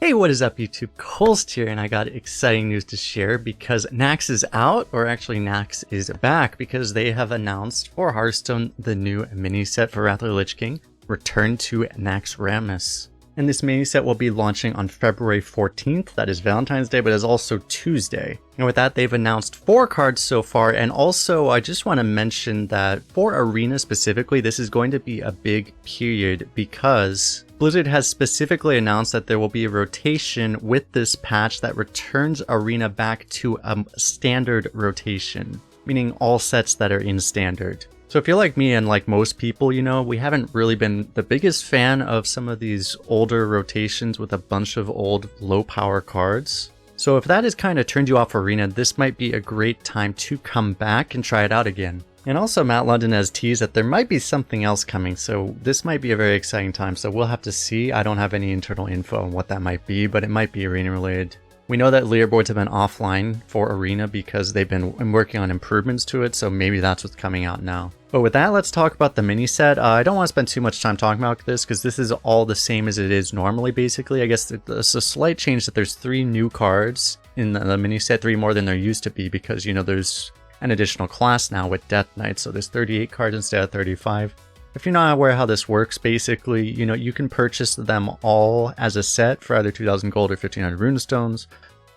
Hey, what is up YouTube? Kolst here, and I got exciting news to share because NAXX is out, or actually NAXX is back, because they have announced for Hearthstone the new mini set for Wrath of the Lich King, Return to Naxxramas. And this mini set will be launching on February 14th, that is Valentine's Day, but is also Tuesday. And with that, they've announced 4 cards so far, and also I just want to mention that for Arena specifically, this is going to be a big period because Blizzard has specifically announced that there will be a rotation with this patch that returns Arena back to a standard rotation, meaning all sets that are in standard. So if you're like me and like most people, you know, we haven't really been the biggest fan of some of these older rotations with a bunch of old low power cards. So if that has kind of turned you off Arena, this might be a great time to come back and try it out again. And also Matt London has teased that there might be something else coming, so this might be a very exciting time, so we'll have to see. I don't have any internal info on what that might be, but it might be Arena related. We know that leaderboards have been offline for Arena because they've been working on improvements to it, so maybe that's what's coming out now. But with that, let's talk about the mini set. I don't want to spend too much time talking about this because this is all the same as it is normally, basically. I guess it's a slight change that there's 3 new cards in the mini set, 3 more than there used to be because, you know, there's an additional class now with Death Knight, so there's 38 cards instead of 35. If you're not aware how this works, basically, you know, you can purchase them all as a set for either 2,000 gold or 1,500 runestones.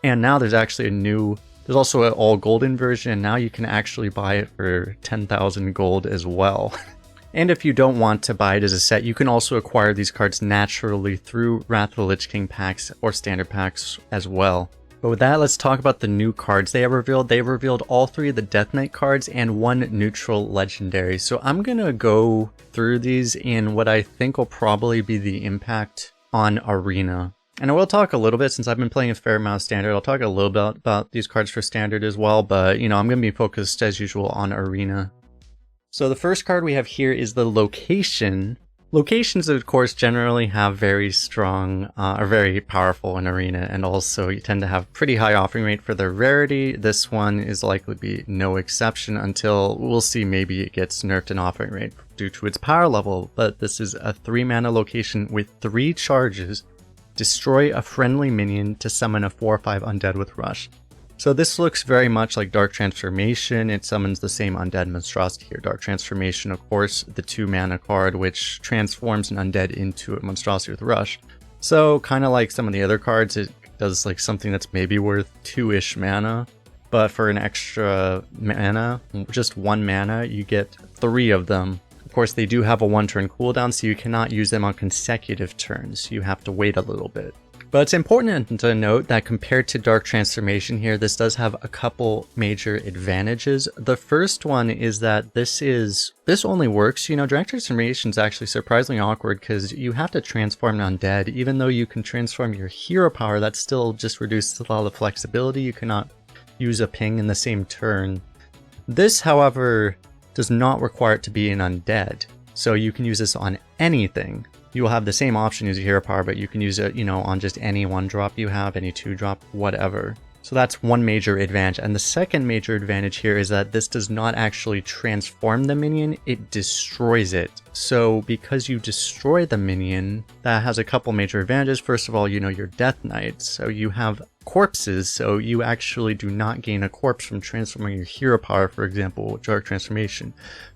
And now there's actually there's also an all golden version, and now you can actually buy it for 10,000 gold as well. And if you don't want to buy it as a set, you can also acquire these cards naturally through Wrath of the Lich King packs or standard packs as well. But with that, let's talk about the new cards they have revealed. They revealed all 3 of the Death Knight cards and 1 neutral legendary. So I'm going to go through these in what I think will probably be the impact on Arena. And I will talk a little bit, since I've been playing a fair amount of Standard, I'll talk a little bit about these cards for Standard as well, but, you know, I'm going to be focused, as usual, on Arena. So the first card we have here is the Location. Locations, of course, generally have very strong, are very powerful in Arena, and also you tend to have pretty high offering rate for their rarity. This one is likely to be no exception until we'll see maybe it gets nerfed in offering rate due to its power level, but this is a 3 mana location with 3 charges. Destroy a friendly minion to summon a 4/5 undead with rush. So this looks very much like Dark Transformation. It summons the same undead monstrosity here. Dark Transformation, of course, the 2 mana card, which transforms an undead into a monstrosity with rush. So kind of like some of the other cards, it does like something that's maybe worth 2-ish mana, but for an extra mana, just 1 mana, you get 3 of them. Of course, they do have a 1-turn cooldown, so you cannot use them on consecutive turns. You have to wait a little bit. But it's important to note that compared to Dark Transformation here, this does have a couple major advantages. The first one is that this only works, you know, Dark Transformation is actually surprisingly awkward because you have to transform an undead. Even though you can transform your hero power, that still just reduces a lot of flexibility. You cannot use a ping in the same turn. This, however, does not require it to be an undead, so you can use this on anything. You will have the same option as your hero power, but you can use it, you know, on just any 1-drop you have, any 2-drop, whatever. So that's one major advantage. And the second major advantage here is that this does not actually transform the minion, it destroys it. So because you destroy the minion, that has a couple major advantages. First of all, you know, you're Death Knight, so you have corpses, so you actually do not gain a corpse from transforming your hero power, for example, with Dark Transformation,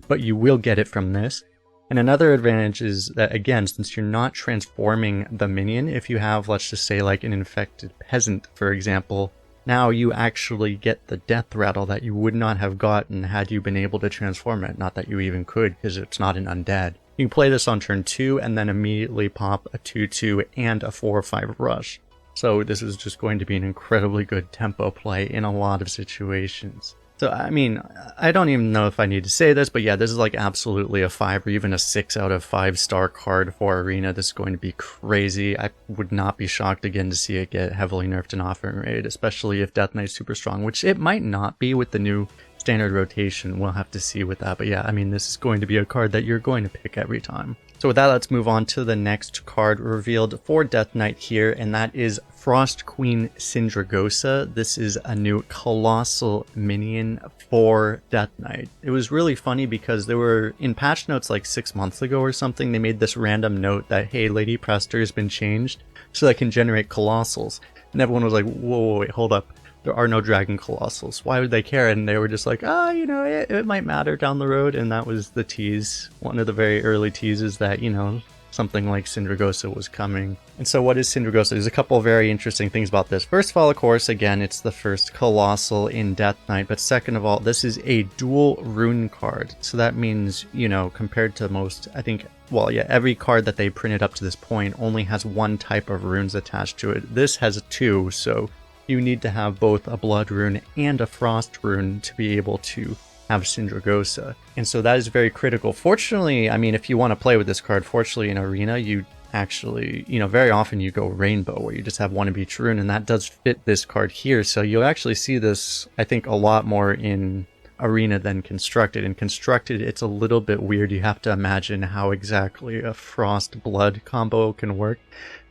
but you will get it from this. And another advantage is that, again, since you're not transforming the minion, if you have, let's just say, like an infected peasant, for example, now you actually get the death rattle that you would not have gotten had you been able to transform it. Not that you even could, because it's not an undead. You can play this on turn 2 and then immediately pop a 2/2 and a 4/5 rush. So this is just going to be an incredibly good tempo play in a lot of situations. So, I mean, I don't even know if I need to say this, but yeah, this is like absolutely a 5 or even a 6 out of 5-star card for Arena. This is going to be crazy. I would not be shocked again to see it get heavily nerfed in offering rate, especially if Death Knight's super strong, which it might not be with the new standard rotation. We'll have to see with that. But yeah, I mean, this is going to be a card that you're going to pick every time. So with that, let's move on to the next card revealed for Death Knight here, and that is Frost Queen Sindragosa. This is a new colossal minion for Death Knight. It was really funny because they were in patch notes like 6 months ago or something. They made this random note that, hey, Lady Prester has been changed so that can generate colossals. And everyone was like, whoa, wait, hold up. There are no dragon colossals. Why would they care? And they were just like, you know, it might matter down the road. And that was the tease. One of the very early teases that, you know, something like Sindragosa was coming. And so what is Sindragosa? There's a couple of very interesting things about this. First of all, of course, again, it's the first colossal in Death Knight. But second of all, this is a dual rune card. So that means, you know, compared to most, I think, well, yeah, every card that they printed up to this point only has one type of runes attached to it. This has two, so you need to have both a blood rune and a frost rune to be able to have Sindragosa. And so that is very critical. Fortunately, I mean, if you want to play with this card, fortunately in Arena, you actually, you know, very often you go Rainbow, where you just have one of each rune, and that does fit this card here. So you'll actually see this, I think, a lot more in Arena than Constructed. In Constructed, it's a little bit weird. You have to imagine how exactly a frost blood combo can work.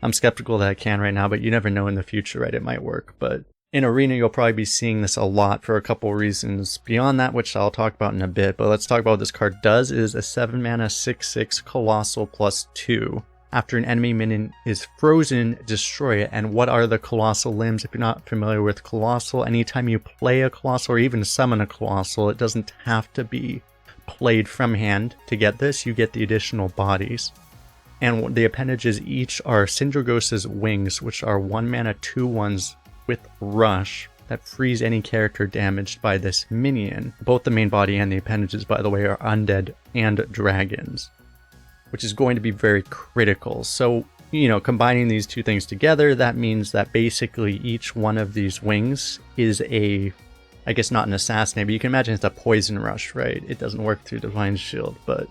I'm skeptical that it can right now, but you never know in the future, right? It might work. But in Arena, you'll probably be seeing this a lot for a couple reasons beyond that, which I'll talk about in a bit. But let's talk about what this card does. It is a 7 mana 6/6 Colossal +2. After an enemy minion is frozen, destroy it. And what are the Colossal limbs? If you're not familiar with Colossal, anytime you play a Colossal or even summon a Colossal, it doesn't have to be played from hand to get this. You get the additional bodies. And the appendages each are Sindragosa's Wings, which are 1 mana 2/1s with Rush that freeze any character damaged by this minion. Both the main body and the appendages, by the way, are undead and dragons, which is going to be very critical. So, you know, combining these two things together, that means that basically each one of these wings is a, I guess not an assassinate, but you can imagine it's a poison rush, right? It doesn't work through Divine Shield, but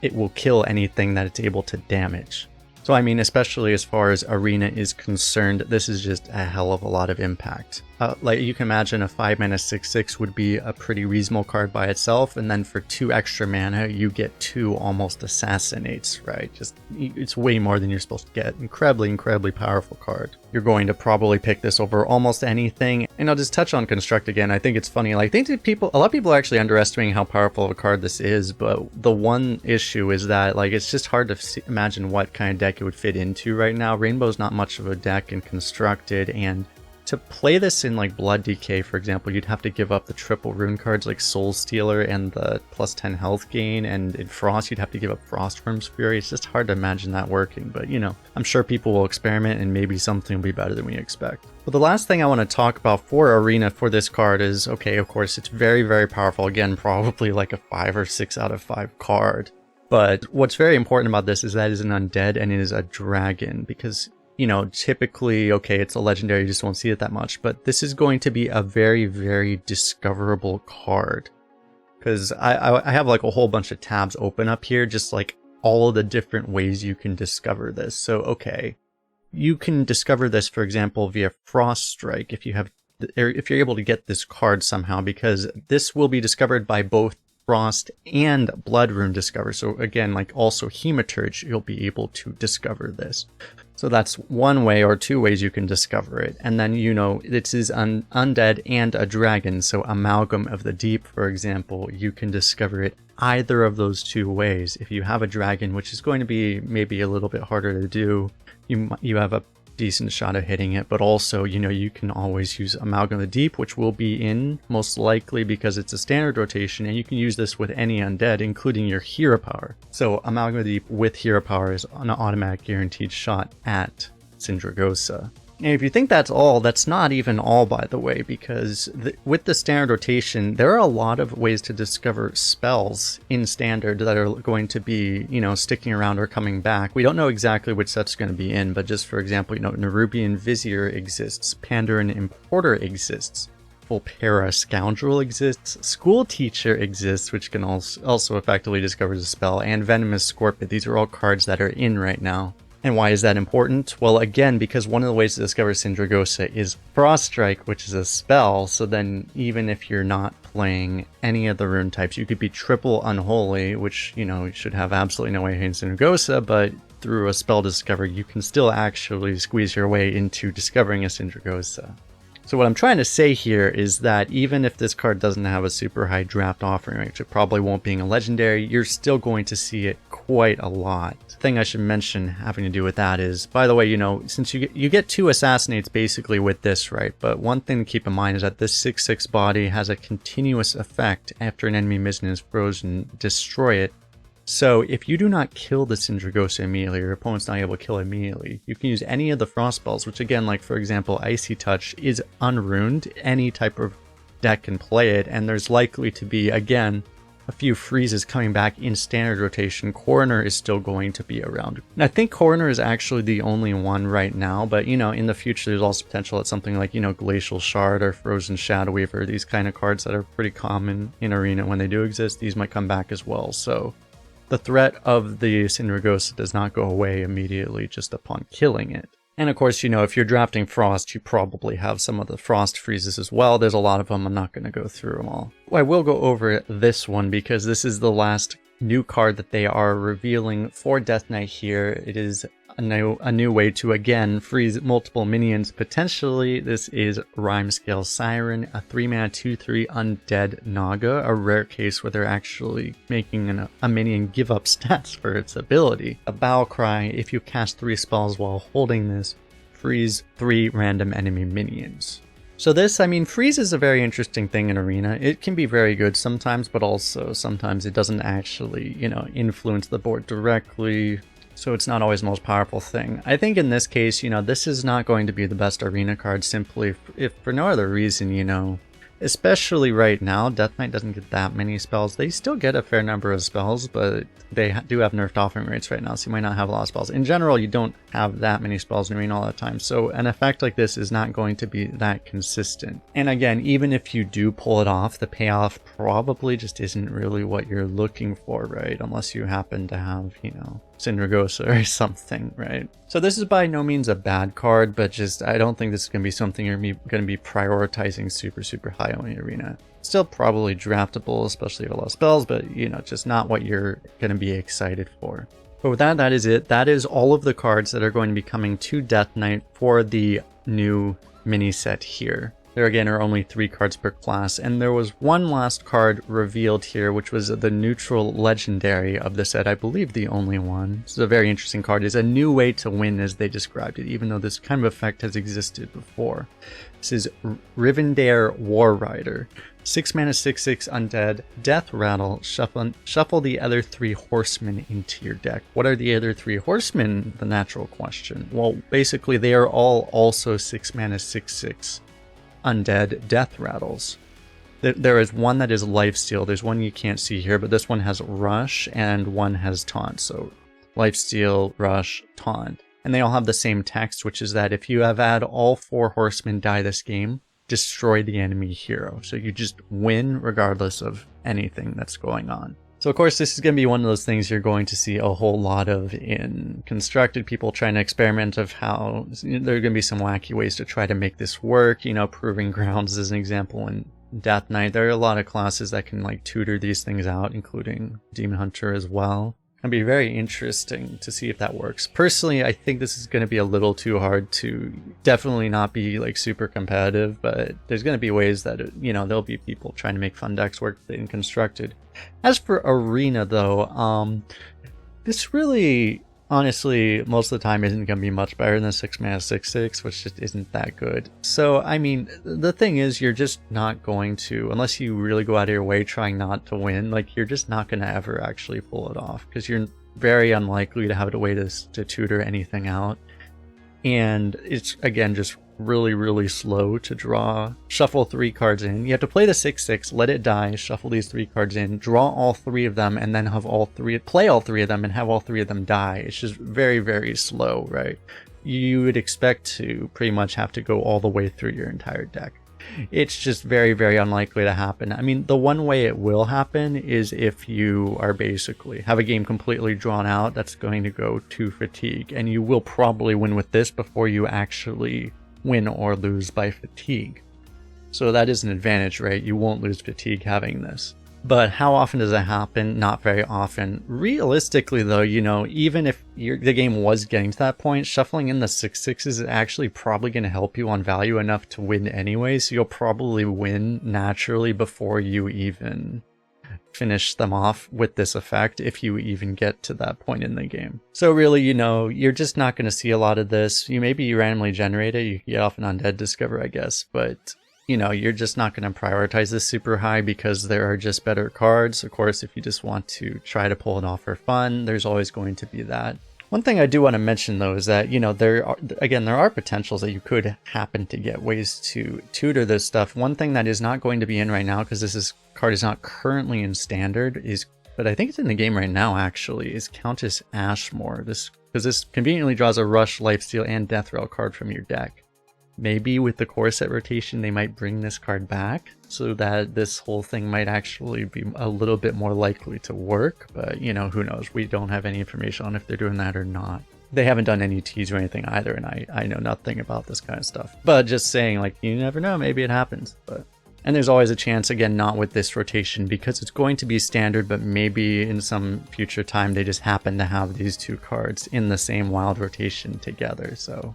it will kill anything that it's able to damage. So I mean, especially as far as Arena is concerned, this is just a hell of a lot of impact. Like you can imagine a 5 mana 6/6 would be a pretty reasonable card by itself, and then for 2 extra mana, you get 2 almost assassinates, right? Just, it's way more than you're supposed to get. Incredibly, incredibly powerful card. You're going to probably pick this over almost anything. And I'll just touch on Construct again. I think it's funny. Like, I think a lot of people are actually underestimating how powerful of a card this is, but the one issue is that, like, it's just hard to imagine what kind of deck it would fit into right now. Rainbow's not much of a deck in Constructed, and to play this in like Blood Decay, for example, you'd have to give up the triple rune cards like Soul Stealer and the +10 health gain, and in Frost you'd have to give up Frostworm's Fury. It's just hard to imagine that working, but you know, I'm sure people will experiment and maybe something will be better than we expect. But the last thing I want to talk about for Arena for this card is, okay, of course, it's very, very powerful. Again, probably like a 5 or 6 out of 5 card. But what's very important about this is that it is an undead and it is a dragon, because, you know, typically, okay, it's a legendary, you just won't see it that much, but this is going to be a very, very discoverable card. Because I have like a whole bunch of tabs open up here, just like all of the different ways you can discover this. So, okay, you can discover this, for example, via Frost Strike if you have, or if you're able to get this card somehow, because this will be discovered by both Frost and Blood Rune Discover. So again, like also Hematurge, you'll be able to discover this. So that's one way, or 2 ways you can discover it. And then, you know, this is an undead and a dragon. So Amalgam of the Deep, for example, you can discover it either of those 2 ways. If you have a dragon, which is going to be maybe a little bit harder to do, you have a decent shot of hitting it, but also, you know, you can always use Amalgam of the Deep, which will be in most likely because it's a standard rotation, and you can use this with any undead, including your hero power. So Amalgam of the Deep with hero power is an automatic guaranteed shot at Sindragosa. And if you think that's all, that's not even all, by the way, because with the standard rotation, there are a lot of ways to discover spells in standard that are going to be, you know, sticking around or coming back. We don't know exactly which set's going to be in, but just for example, you know, Nerubian Vizier exists, Pandarin Importer exists, Volpera Scoundrel exists, School Teacher exists, which can also effectively discover the spell, and Venomous Scorpion. These are all cards that are in right now. And why is that important? Well, again, because one of the ways to discover Sindragosa is Frost Strike, which is a spell. So then even if you're not playing any of the rune types, you could be triple Unholy, which, you should have absolutely no way hitting Sindragosa, but through a spell discover, you can still actually squeeze your way into discovering a Sindragosa. So what I'm trying to say here is that even if this card doesn't have a super high draft offering rate, which it probably won't being a legendary, you're still going to see it quite a lot. The thing I should mention having to do with that is, by the way, since you get 2 assassinates basically with this, right? But one thing to keep in mind is that this 6/6 body has a continuous effect after an enemy minion is frozen, destroy it. So if you do not kill the Sindragosa immediately, your opponent's not able to kill it immediately, you can use any of the frost spells, which again, like for example, Icy Touch is unruned. Any type of deck can play it, and there's likely to be, again, a few freezes coming back in standard rotation. Coroner is still going to be around. And I think Coroner is actually the only one right now, but in the future there's also potential that something like, Glacial Shard or Frozen Shadow Weaver, these kind of cards that are pretty common in Arena when they do exist, these might come back as well. So the threat of the Sindragosa does not go away immediately just upon killing it. And of course, if you're drafting Frost, you probably have some of the Frost freezes as well. There's a lot of them. I'm not going to go through them all. I will go over this one because this is the last new card that they are revealing for Death Knight here. It is a new way to, again, freeze multiple minions. Potentially, this is Rhymescale Siren, a 3-mana 2/3 Undead Naga, a rare case where they're actually making a minion give up stats for its ability. A Battle Cry, if you cast 3 spells while holding this, freeze 3 random enemy minions. So this, freeze is a very interesting thing in Arena. It can be very good sometimes, but also sometimes it doesn't actually, influence the board directly. So it's not always the most powerful thing. I think in this case, this is not going to be the best Arena card simply if for no other reason, especially right now, Death Knight doesn't get that many spells. They still get a fair number of spells, but they do have nerfed offering rates right now, so you might not have a lot of spells. In general, you don't have that many spells in Arena all the time, so an effect like this is not going to be that consistent. And again, even if you do pull it off, the payoff probably just isn't really what you're looking for, right? Unless you happen to have, Sindragosa or something, right? So this is by no means a bad card, but just I don't think this is going to be something you're going to be prioritizing super high on the Arena. Still probably draftable, especially if a lot of spells, but just not what you're going to be excited for. But with that, that is it. That is all of the cards that are going to be coming to Death Knight for the new mini set here. There again are only 3 cards per class, and there was one last card revealed here, which was the neutral legendary of the set, I believe the only one. This is a very interesting card. It's a new way to win as they described it, even though this kind of effect has existed before. This is Rivendare War Rider. 6 mana 6/6 Undead, Death Rattle, shuffle the other 3 horsemen into your deck. What are the other 3 horsemen? The natural question. Well, basically they are all also 6 mana 6/6 Undead Death Rattles. There is one that is Lifesteal. There's one you can't see here, but this one has Rush and one has Taunt. So Lifesteal, Rush, Taunt. And they all have the same text, which is that if you have had all 4 horsemen die this game, destroy the enemy hero. So you just win regardless of anything that's going on. So of course this is going to be one of those things you're going to see a whole lot of in Constructed, people trying to experiment of how there are going to be some wacky ways to try to make this work. Proving Grounds is an example in Death Knight. There are a lot of classes that can tutor these things out, including Demon Hunter as well. It'll be very interesting to see if that works. Personally, I think this is going to be a little too hard to definitely not be super competitive, but there's going to be ways that, there'll be people trying to make fun decks work in Constructed. As for Arena though, this really, honestly, most of the time isn't going to be much better than 6 mana 6/6, which just isn't that good. So, the thing is, you're just not going to, unless you really go out of your way trying not to win, you're just not going to ever actually pull it off, because you're very unlikely to have a way to tutor anything out. And it's, again, just really slow to draw. Shuffle 3 cards in. You have to play the 6/6, let it die, shuffle these 3 cards in, draw all 3 of them, and then play all 3 of them and have all 3 of them die. It's just very slow, right? You would expect to pretty much have to go all the way through your entire deck. It's just very, very unlikely to happen. I mean, the one way it will happen is if you are basically have a game completely drawn out that's going to go to fatigue, and you will probably win with this before you actually win or lose by fatigue. So that is an advantage, right? You won't lose fatigue having this. But how often does that happen? Not very often. Realistically, though, you know, even if the game was getting to that point, shuffling in the 6/6s is actually probably going to help you on value enough to win anyway, so you'll probably win naturally before you even finish them off with this effect, if you even get to that point in the game. So really, you know, you're just not going to see a lot of this. Maybe you randomly generate it, you get off an Undead Discover, I guess, but you know, you're just not going to prioritize this super high because there are just better cards. Of course, if you just want to try to pull it off for fun, there's always going to be that. One thing I do want to mention, though, is that, you know, there are potentials that you could happen to get ways to tutor this stuff. One thing that is not going to be in right now, because card is not currently in standard, but I think it's in the game right now, actually, is Countess Ashmore. Because this conveniently draws a Rush, Lifesteal, and Death Rattle card from your deck. Maybe with the core set rotation, they might bring this card back so that this whole thing might actually be a little bit more likely to work. But, you know, who knows? We don't have any information on if they're doing that or not. They haven't done any tease or anything either, and I know nothing about this kind of stuff. But just saying, like, you never know, maybe it happens. And there's always a chance, again, not with this rotation, because it's going to be standard, but maybe in some future time they just happen to have these two cards in the same wild rotation together. So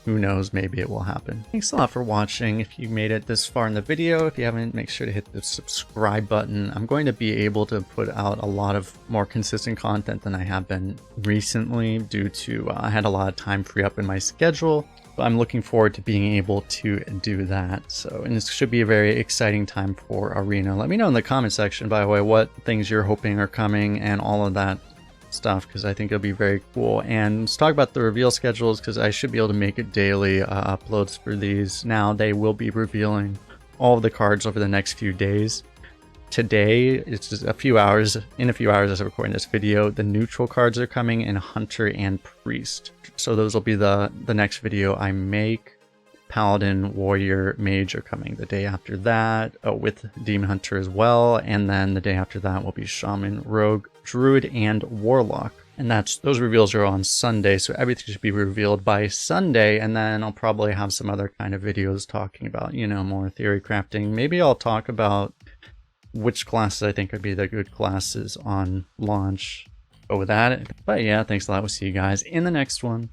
who knows, maybe it will happen. Thanks a lot for watching. If you made it this far in the video, if you haven't, make sure to hit the subscribe button. I'm going to be able to put out a lot of more consistent content than I have been recently due to I had a lot of time free up in my schedule. But I'm looking forward to being able to do that. So, and this should be a very exciting time for Arena. Let me know in the comment section, by the way, what things you're hoping are coming and all of that stuff, because I think it'll be very cool. And let's talk about the reveal schedules, because I should be able to make it daily uploads for these. Now they will be revealing all of the cards over the next few days. Today, it's just in a few hours as I'm recording this video, the neutral cards are coming in Hunter and Priest. So those will be the next video I make. Paladin, Warrior, Mage are coming the day after that, with Demon Hunter as well, and then the day after that will be Shaman, Rogue, Druid, and Warlock. And those reveals are on Sunday, so everything should be revealed by Sunday, and then I'll probably have some other kind of videos talking about, you know, more theory crafting. Maybe I'll talk about which classes I think would be the good classes on launch. Go with that. But yeah, thanks a lot. We'll see you guys in the next one.